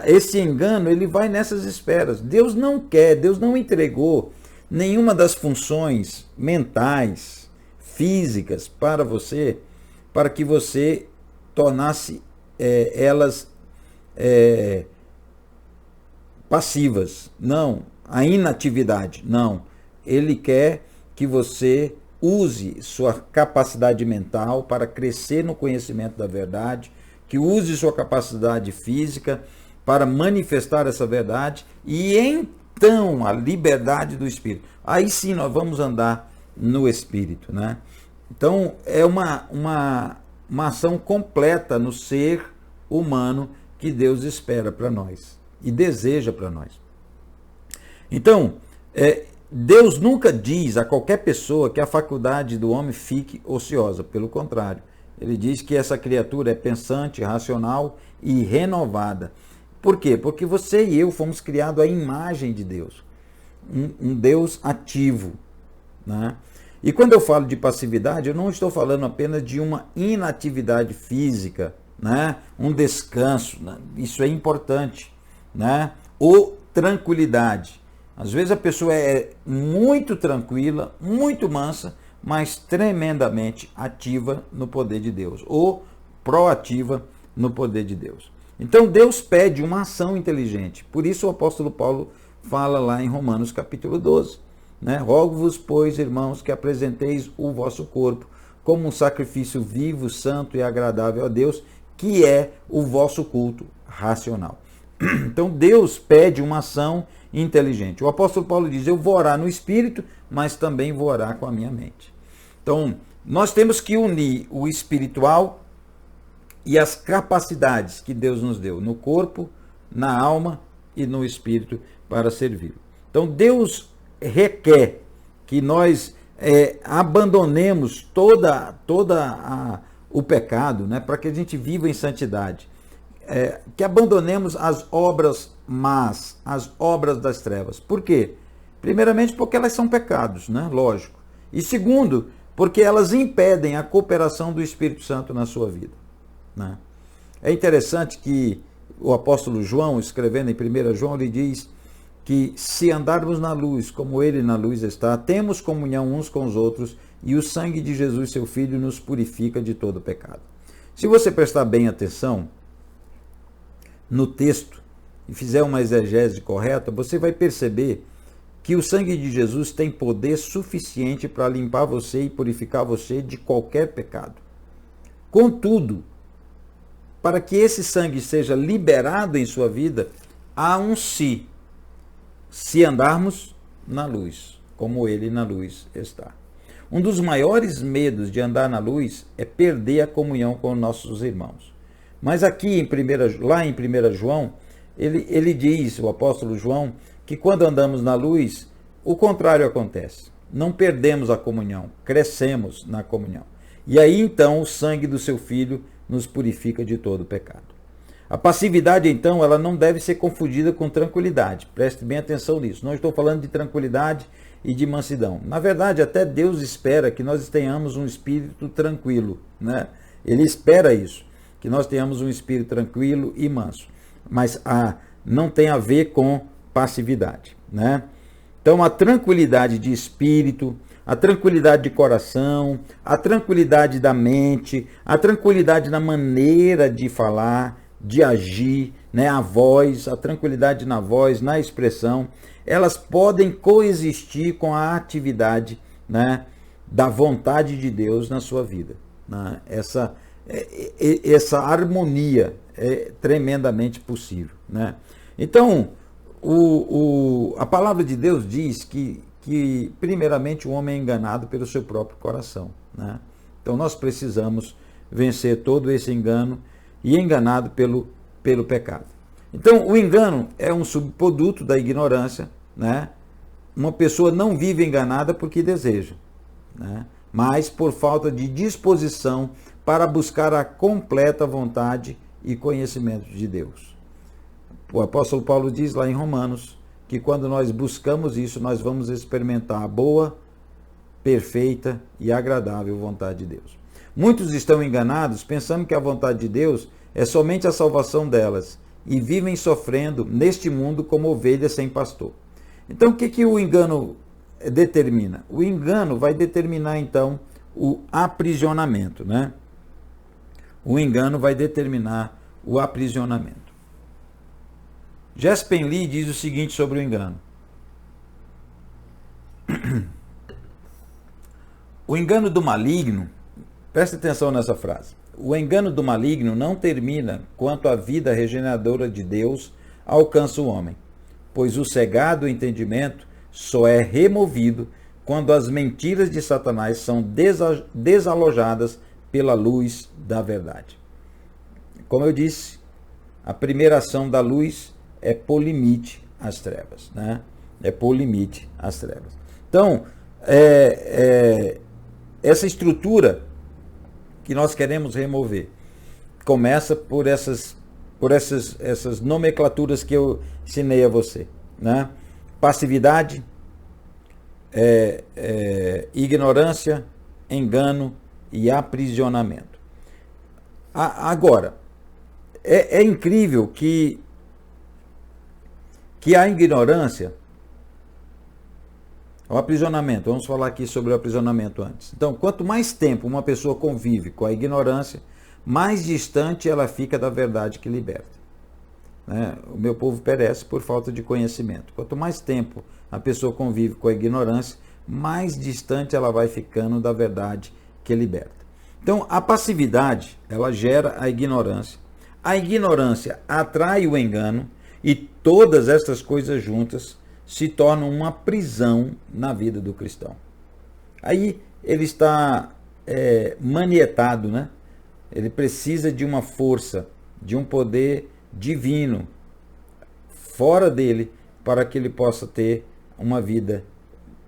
esse engano, ele vai nessas esferas. Deus não entregou nenhuma das funções mentais, físicas para você, para que você tornasse elas passivas. Não, a inatividade, não. Ele quer que você use sua capacidade mental para crescer no conhecimento da verdade, que use sua capacidade física para manifestar essa verdade, e então a liberdade do Espírito. Aí sim nós vamos andar no Espírito, né? Então é uma ação completa no ser humano que Deus espera para nós e deseja para nós. Então, Deus nunca diz a qualquer pessoa que a faculdade do homem fique ociosa, pelo contrário. Ele diz que essa criatura é pensante, racional e renovada. Por quê? Porque você e eu fomos criados à imagem de Deus. Um Deus ativo, né? E quando eu falo de passividade, eu não estou falando apenas de uma inatividade física, né? Um descanso, né? Isso é importante, né? Ou tranquilidade. Às vezes a pessoa é muito tranquila, muito mansa, mas tremendamente ativa no poder de Deus, ou proativa no poder de Deus. Então Deus pede uma ação inteligente. Por isso o apóstolo Paulo fala lá em Romanos capítulo 12, né? Rogo-vos, pois, irmãos, que apresenteis o vosso corpo como um sacrifício vivo, santo e agradável a Deus, que é o vosso culto racional. Então Deus pede uma ação inteligente. O apóstolo Paulo diz: eu vou orar no espírito, mas também vou orar com a minha mente. Então, nós temos que unir o espiritual e as capacidades que Deus nos deu no corpo, na alma e no espírito para servir. Então, Deus requer que nós abandonemos o pecado, né, para que a gente viva em santidade. Que abandonemos as obras más, as obras das trevas. Por quê? Primeiramente porque elas são pecados, né? Lógico. E segundo, porque elas impedem a cooperação do Espírito Santo na sua vida, né? É interessante que o apóstolo João, escrevendo em 1 João, ele diz que se andarmos na luz, como ele na luz está, temos comunhão uns com os outros, e o sangue de Jesus, seu Filho, nos purifica de todo pecado. Se você prestar bem atenção no texto e fizer uma exegese correta, você vai perceber que o sangue de Jesus tem poder suficiente para limpar você e purificar você de qualquer pecado. Contudo, para que esse sangue seja liberado em sua vida, há um se andarmos na luz, como ele na luz está. Um dos maiores medos de andar na luz é perder a comunhão com nossos irmãos. Mas aqui lá em 1 João, ele diz, o apóstolo João, que quando andamos na luz, o contrário acontece. Não perdemos a comunhão, crescemos na comunhão. E aí então o sangue do seu Filho nos purifica de todo pecado. A passividade, então, ela não deve ser confundida com tranquilidade. Preste bem atenção nisso. Não estou falando de tranquilidade e de mansidão. Na verdade, até Deus espera que nós tenhamos um espírito tranquilo, né? Ele espera isso, que nós tenhamos um espírito tranquilo e manso. Mas não tem a ver com passividade, né? Então, a tranquilidade de espírito, a tranquilidade de coração, a tranquilidade da mente, a tranquilidade na maneira de falar, de agir, né? A voz, a tranquilidade na voz, na expressão, elas podem coexistir com a atividade, né, da vontade de Deus na sua vida, né? Essa harmonia é tremendamente possível, né? Então, a palavra de Deus diz que primeiramente o homem é enganado pelo seu próprio coração, né? Então nós precisamos vencer todo esse engano e enganado pelo pecado. Então o engano é um subproduto da ignorância, né? Uma pessoa não vive enganada porque deseja, né? Mas por falta de disposição para buscar a completa vontade e conhecimento de Deus. O apóstolo Paulo diz lá em Romanos que quando nós buscamos isso, nós vamos experimentar a boa, perfeita e agradável vontade de Deus. Muitos estão enganados pensando que a vontade de Deus é somente a salvação delas e vivem sofrendo neste mundo como ovelhas sem pastor. Então, o que o engano determina? O engano vai determinar, então, o aprisionamento, né? O engano vai determinar o aprisionamento. Jespen Lee diz o seguinte sobre o engano. O engano do maligno, preste atenção nessa frase. O engano do maligno não termina quanto a vida regeneradora de Deus alcança o homem, pois o cegado entendimento só é removido quando as mentiras de Satanás são desalojadas pela luz da verdade. Como eu disse, a primeira ação da luz é pôr limite às trevas, né? É pôr limite às trevas. Então, essa estrutura que nós queremos remover começa por essas nomenclaturas que eu ensinei a você, né? Passividade, ignorância, engano e aprisionamento. Agora, é incrível que a ignorância, o aprisionamento, vamos falar aqui sobre o aprisionamento antes. Então, quanto mais tempo uma pessoa convive com a ignorância, mais distante ela fica da verdade que liberta, né? O meu povo perece por falta de conhecimento. Quanto mais tempo a pessoa convive com a ignorância, mais distante ela vai ficando da verdade que liberta. Então, a passividade, ela gera a ignorância atrai o engano, e todas essas coisas juntas se tornam uma prisão na vida do cristão. Aí ele está manietado, né? Ele precisa de uma força, de um poder divino fora dele para que ele possa ter uma vida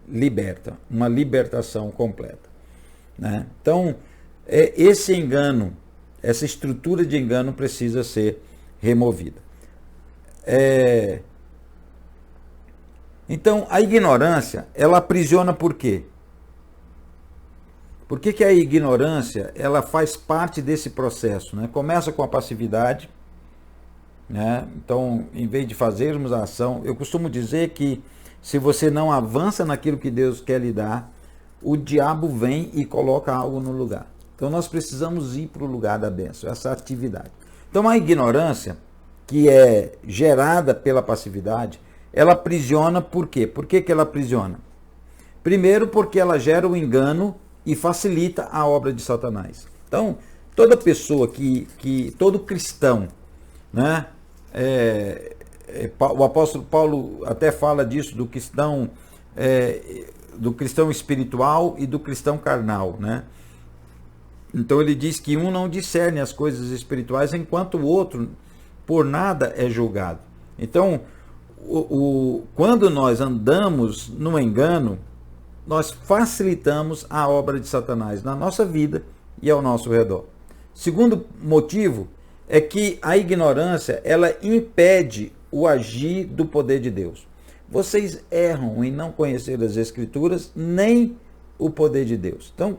liberta, uma libertação completa, né? Então, esse engano, essa estrutura de engano precisa ser removida. Então, a ignorância, ela aprisiona por quê? Por que a ignorância, ela faz parte desse processo, né? Começa com a passividade, né? Então, em vez de fazermos a ação, eu costumo dizer que se você não avança naquilo que Deus quer lhe dar, o diabo vem e coloca algo no lugar. Então, nós precisamos ir para o lugar da bênção, essa atividade. Então, a ignorância, que é gerada pela passividade, ela aprisiona por quê? Por que ela aprisiona? Primeiro, porque ela gera o engano e facilita a obra de Satanás. Então, toda pessoa todo cristão, né? O apóstolo Paulo até fala disso, do cristão espiritual e do cristão carnal, né? Então ele diz que um não discerne as coisas espirituais, enquanto o outro por nada é julgado. Então, quando nós andamos no engano, nós facilitamos a obra de Satanás na nossa vida e ao nosso redor. Segundo motivo é que a ignorância, ela impede o agir do poder de Deus. Vocês erram em não conhecer as Escrituras nem o poder de Deus. Então,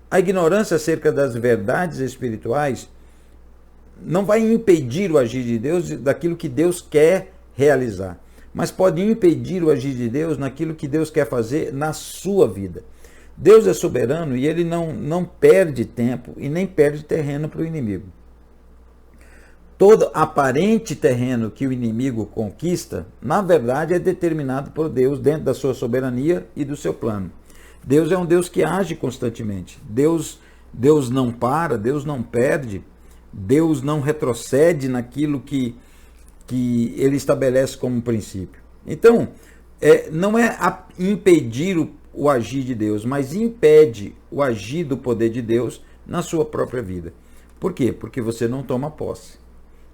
a ignorância acerca das verdades espirituais não vai impedir o agir de Deus daquilo que Deus quer realizar, mas pode impedir o agir de Deus naquilo que Deus quer fazer na sua vida. Deus é soberano e ele não perde tempo e nem perde terreno para o inimigo. Todo aparente terreno que o inimigo conquista, na verdade, é determinado por Deus dentro da sua soberania e do seu plano. Deus é um Deus que age constantemente. Deus não para, Deus não perde, Deus não retrocede naquilo que ele estabelece como princípio. Então, não é impedir o agir de Deus, mas impede o agir do poder de Deus na sua própria vida. Por quê? Porque você não toma posse.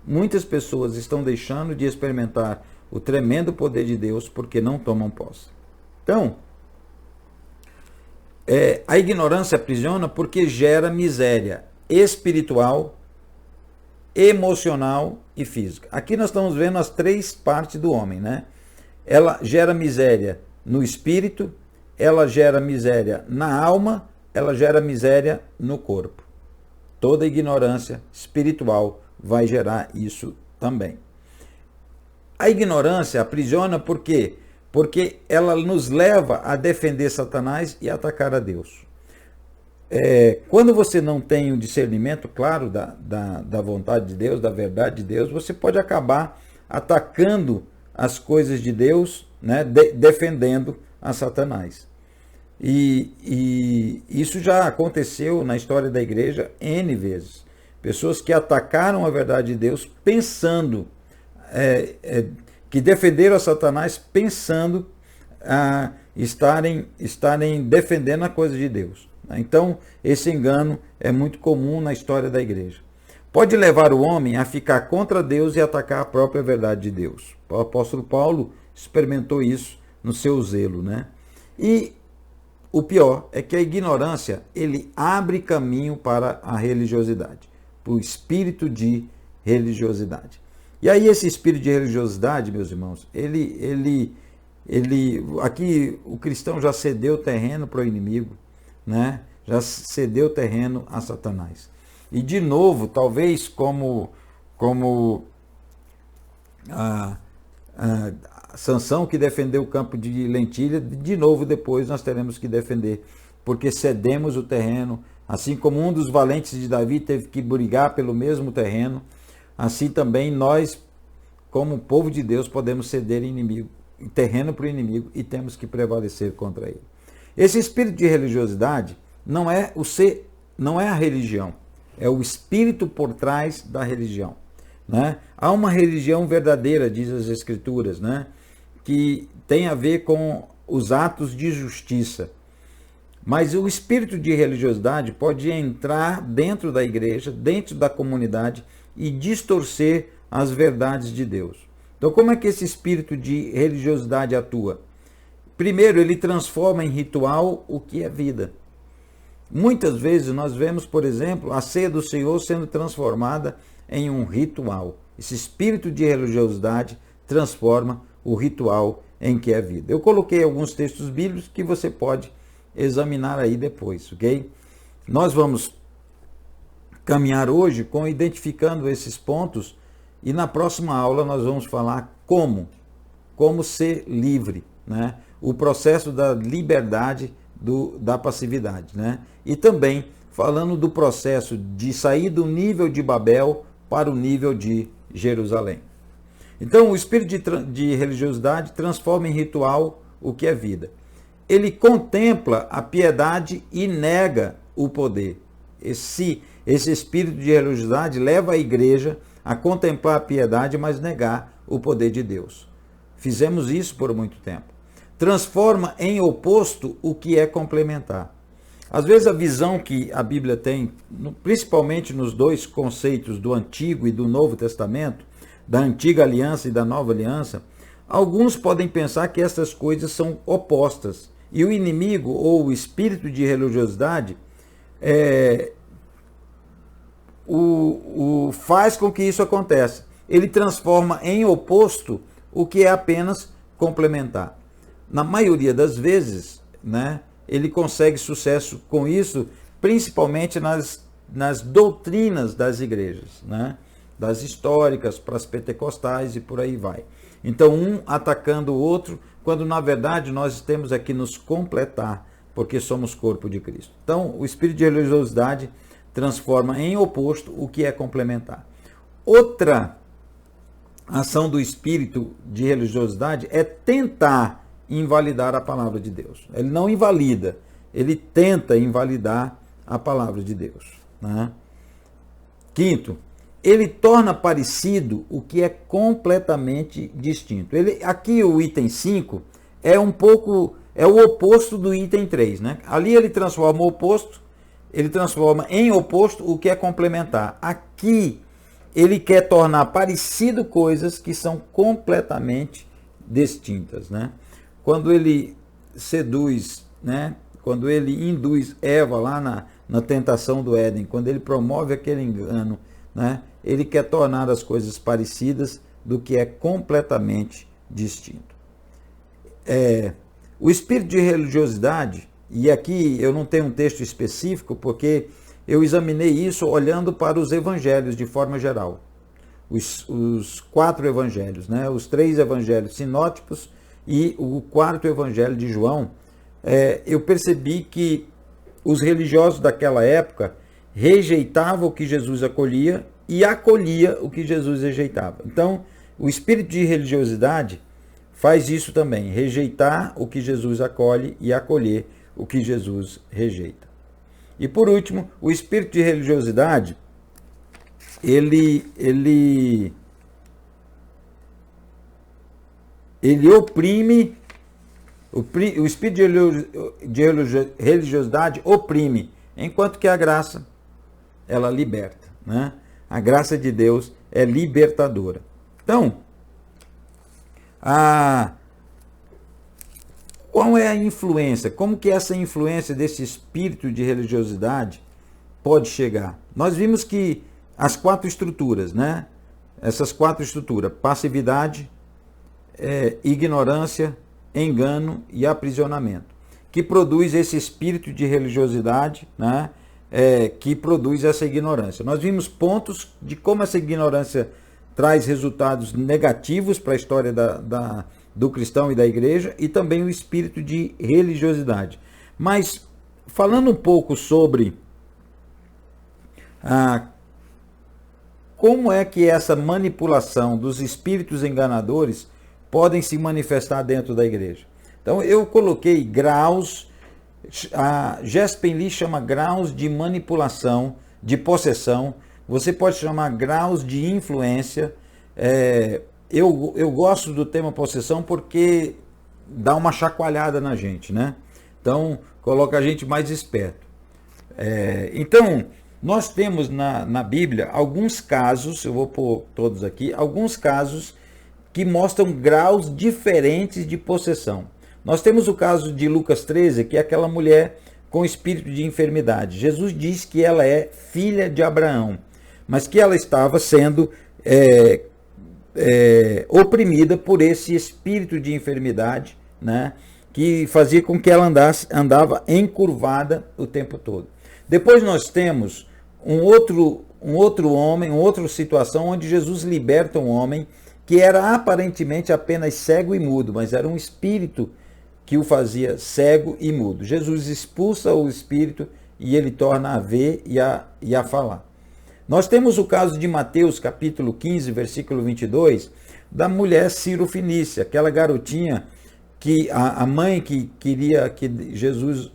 Muitas pessoas estão deixando de experimentar o tremendo poder de Deus porque não tomam posse. Então, a ignorância aprisiona porque gera miséria espiritual, emocional e física. Aqui nós estamos vendo as três partes do homem, né? Ela gera miséria no espírito, ela gera miséria na alma, ela gera miséria no corpo. Toda ignorância espiritual vai gerar isso também. A ignorância aprisiona por quê? Porque ela nos leva a defender Satanás e atacar a Deus. Quando você não tem o discernimento claro da vontade de Deus, da verdade de Deus, você pode acabar atacando as coisas de Deus, né, defendendo a Satanás. E isso já aconteceu na história da igreja N vezes. Pessoas que atacaram a verdade de Deus pensando, que defenderam a Satanás pensando estarem defendendo a coisa de Deus. Então, esse engano é muito comum na história da igreja. Pode levar o homem a ficar contra Deus e atacar a própria verdade de Deus. O apóstolo Paulo experimentou isso no seu zelo, né? E o pior é que a ignorância, ele abre caminho para a religiosidade, para o espírito de religiosidade. E aí esse espírito de religiosidade, meus irmãos, aqui o cristão já cedeu terreno para o inimigo, né? Já cedeu terreno a Satanás. E de novo, talvez como Sansão que defendeu o campo de lentilha, de novo depois nós teremos que defender, porque cedemos o terreno, assim como um dos valentes de Davi teve que brigar pelo mesmo terreno, assim também nós, como povo de Deus, podemos ceder terreno para o inimigo e temos que prevalecer contra ele. Esse espírito de religiosidade não é a religião, é o espírito por trás da religião, né? Há uma religião verdadeira, diz as Escrituras, né, que tem a ver com os atos de justiça. Mas o espírito de religiosidade pode entrar dentro da igreja, dentro da comunidade e distorcer as verdades de Deus. Então, como é que esse espírito de religiosidade atua? Primeiro, ele transforma em ritual o que é vida. Muitas vezes nós vemos, por exemplo, a ceia do Senhor sendo transformada em um ritual. Esse espírito de religiosidade transforma o ritual em que é vida. Eu coloquei alguns textos bíblicos que você pode examinar aí depois, ok? Nós vamos caminhar hoje identificando esses pontos e na próxima aula nós vamos falar como ser livre, né? O processo da liberdade da passividade, né? E também falando do processo de sair do nível de Babel para o nível de Jerusalém. Então, o espírito de religiosidade transforma em ritual o que é vida. Ele contempla a piedade e nega o poder. Esse espírito de religiosidade leva a igreja a contemplar a piedade, mas negar o poder de Deus. Fizemos isso por muito tempo. Transforma em oposto o que é complementar. Às vezes a visão que a Bíblia tem, principalmente nos dois conceitos do Antigo e do Novo Testamento, da Antiga Aliança e da Nova Aliança, alguns podem pensar que essas coisas são opostas. E o inimigo, ou o espírito de religiosidade, faz com que isso aconteça. Ele transforma em oposto o que é apenas complementar. Na maioria das vezes, né, ele consegue sucesso com isso, principalmente nas doutrinas das igrejas, né, das históricas para as pentecostais e por aí vai. Então, um atacando o outro, quando na verdade nós temos aqui nos completar, porque somos corpo de Cristo. Então, o espírito de religiosidade transforma em oposto o que é complementar. Outra ação do espírito de religiosidade é tentar invalidar a palavra de Deus. Ele não invalida, ele tenta invalidar a palavra de Deus, né? Quinto, ele torna parecido o que é completamente distinto. Aqui o item 5 é o oposto do item 3, né? Ali ele transforma o oposto, ele transforma em oposto o que é complementar. Aqui ele quer tornar parecido coisas que são completamente distintas, né? Quando ele seduz, né? Quando ele induz Eva lá na tentação do Éden, quando ele promove aquele engano, né? Ele quer tornar as coisas parecidas do que é completamente distinto. O espírito de religiosidade, e aqui eu não tenho um texto específico, porque eu examinei isso olhando para os evangelhos de forma geral. Os 4 evangelhos, né? Os 3 evangelhos sinóticos e o 4º evangelho de João. Eu percebi que os religiosos daquela época rejeitavam o que Jesus acolhia e acolhia o que Jesus rejeitava. Então, o espírito de religiosidade faz isso também, rejeitar o que Jesus acolhe e acolher o que Jesus rejeita. E por último, o espírito de religiosidade, ele oprime, o espírito de religiosidade oprime, enquanto que a graça, ela liberta, né? A graça de Deus é libertadora. Então, qual é a influência? Como que essa influência desse espírito de religiosidade pode chegar? Nós vimos que as 4 estruturas, né? Essas 4 estruturas, passividade, ignorância, engano e aprisionamento, que produz esse espírito de religiosidade, né? Que produz essa ignorância. Nós vimos pontos de como essa ignorância traz resultados negativos para a história do cristão e da igreja, e também o espírito de religiosidade. Mas, falando um pouco sobre como é que essa manipulação dos espíritos enganadores podem se manifestar dentro da igreja. Então, eu coloquei graus. A Jespen Lee chama graus de manipulação, de possessão. Você pode chamar graus de influência. Eu gosto do tema possessão porque dá uma chacoalhada na gente, né? Então, coloca a gente mais esperto. Então, nós temos na Bíblia alguns casos, eu vou pôr todos aqui, alguns casos que mostram graus diferentes de possessão. Nós temos o caso de Lucas 13, que é aquela mulher com espírito de enfermidade. Jesus diz que ela é filha de Abraão, mas que ela estava sendo oprimida por esse espírito de enfermidade, né, que fazia com que ela andava encurvada o tempo todo. Depois nós temos um outro homem, uma outra situação onde Jesus liberta um homem que era aparentemente apenas cego e mudo, mas era um espírito que o fazia cego e mudo. Jesus expulsa o espírito e ele torna a ver e a falar. Nós temos o caso de Mateus, capítulo 15, versículo 22, da mulher Ciro-Fenícia, aquela garotinha que a mãe que queria que Jesus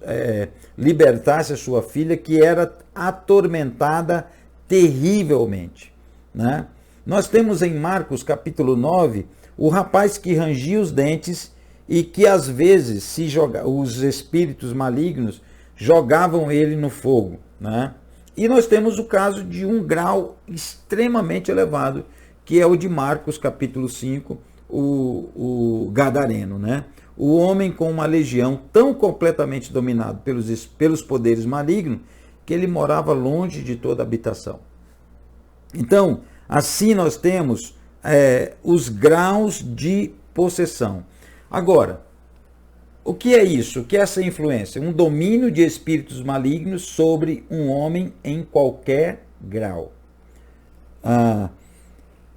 libertasse a sua filha, que era atormentada terrivelmente, né? Nós temos em Marcos, capítulo 9, o rapaz que rangia os dentes e que às vezes os espíritos malignos jogavam ele no fogo, né? E nós temos o caso de um grau extremamente elevado, que é o de Marcos capítulo 5, o gadareno, né? O homem com uma legião tão completamente dominado pelos poderes malignos, que ele morava longe de toda habitação. Então, assim nós temos os graus de possessão. Agora, o que é isso? O que é essa influência? Um domínio de espíritos malignos sobre um homem em qualquer grau.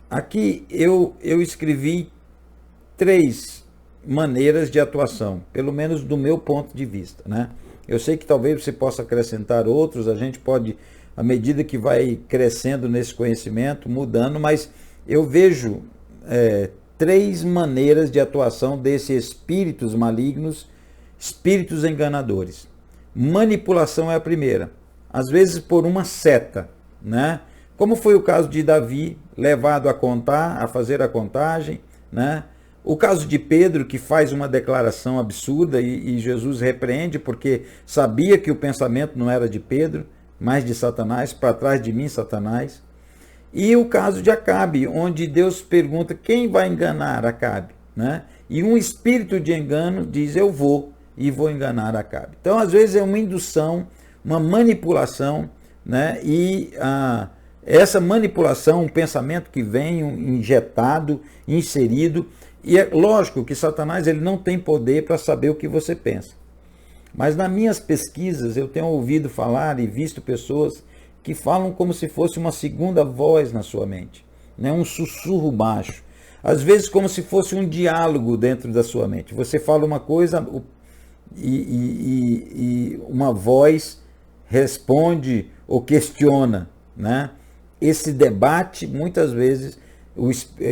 Aqui eu escrevi 3 maneiras de atuação, pelo menos do meu ponto de vista, né? Eu sei que talvez você possa acrescentar outros, a gente pode, à medida que vai crescendo nesse conhecimento, mudando, mas eu vejo 3 maneiras de atuação desses espíritos malignos, espíritos enganadores. Manipulação é a primeira, às vezes por uma seta, né? Como foi o caso de Davi, levado a contar, a fazer a contagem, né? O caso de Pedro, que faz uma declaração absurda e Jesus repreende porque sabia que o pensamento não era de Pedro, mas de Satanás. Para trás de mim, Satanás. E o caso de Acabe, onde Deus pergunta quem vai enganar Acabe, né? E um espírito de engano diz: eu vou enganar Acabe. Então, às vezes é uma indução, uma manipulação, né? E essa manipulação, um pensamento que vem injetado, inserido. E é lógico que Satanás ele não tem poder para saber o que você pensa. Mas nas minhas pesquisas eu tenho ouvido falar e visto pessoas que falam como se fosse uma segunda voz na sua mente, né? Um sussurro baixo. Às vezes como se fosse um diálogo dentro da sua mente. Você fala uma coisa e uma voz responde ou questiona, né? Esse debate muitas vezes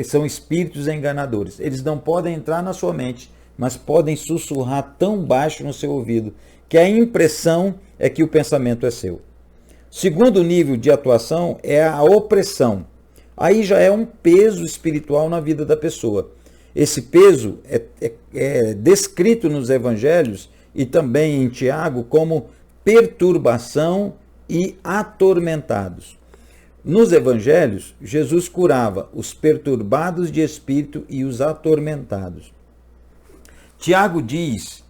são espíritos enganadores. Eles não podem entrar na sua mente, mas podem sussurrar tão baixo no seu ouvido que a impressão é que o pensamento é seu. Segundo nível de atuação é a opressão. Aí já é um peso espiritual na vida da pessoa. Esse peso é descrito nos evangelhos e também em Tiago como perturbação e atormentados. Nos evangelhos, Jesus curava os perturbados de espírito e os atormentados. Tiago diz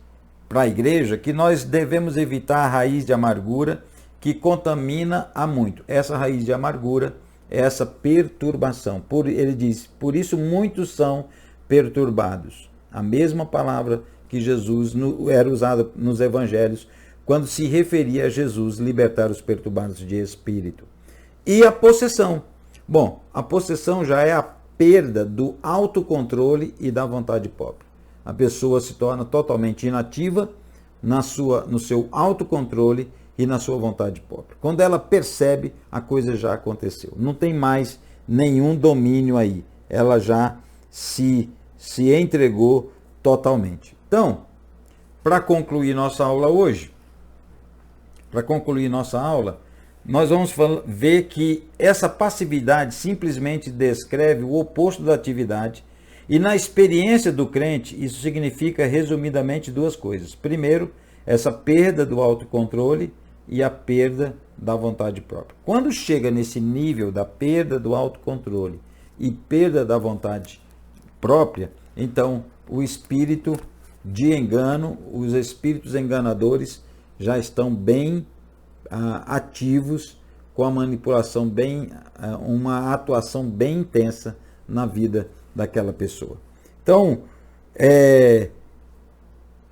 para a igreja que nós devemos evitar a raiz de amargura que contamina a muito. Essa raiz de amargura é essa perturbação. Ele diz, por isso muitos são perturbados. A mesma palavra que Jesus era usada nos evangelhos quando se referia a Jesus libertar os perturbados de espírito. E a possessão. Bom, a possessão já é a perda do autocontrole e da vontade própria. A pessoa se torna totalmente inativa no seu autocontrole e na sua vontade própria. Quando ela percebe, a coisa já aconteceu. Não tem mais nenhum domínio aí. Ela já se entregou totalmente. Então, para concluir nossa aula hoje, nós vamos ver que essa passividade simplesmente descreve o oposto da atividade e na experiência do crente isso significa resumidamente 2 coisas. Primeiro, essa perda do autocontrole e a perda da vontade própria. Quando chega nesse nível da perda do autocontrole e perda da vontade própria, então o espírito de engano, os espíritos enganadores já estão bem ativos, com a manipulação uma atuação bem intensa na vida daquela pessoa. Então,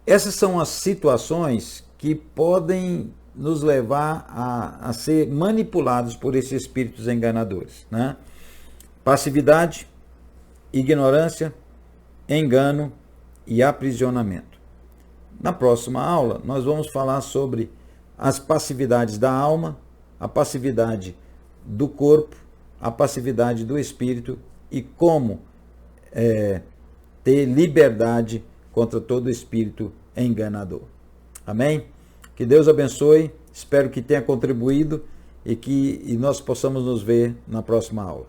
essas são as situações que podem nos levar a ser manipulados por esses espíritos enganadores, né? Passividade, ignorância, engano e aprisionamento. Na próxima aula, nós vamos falar sobre as passividades da alma, a passividade do corpo, a passividade do espírito e como ter liberdade contra todo espírito enganador. Amém? Que Deus abençoe, espero que tenha contribuído e que nós possamos nos ver na próxima aula.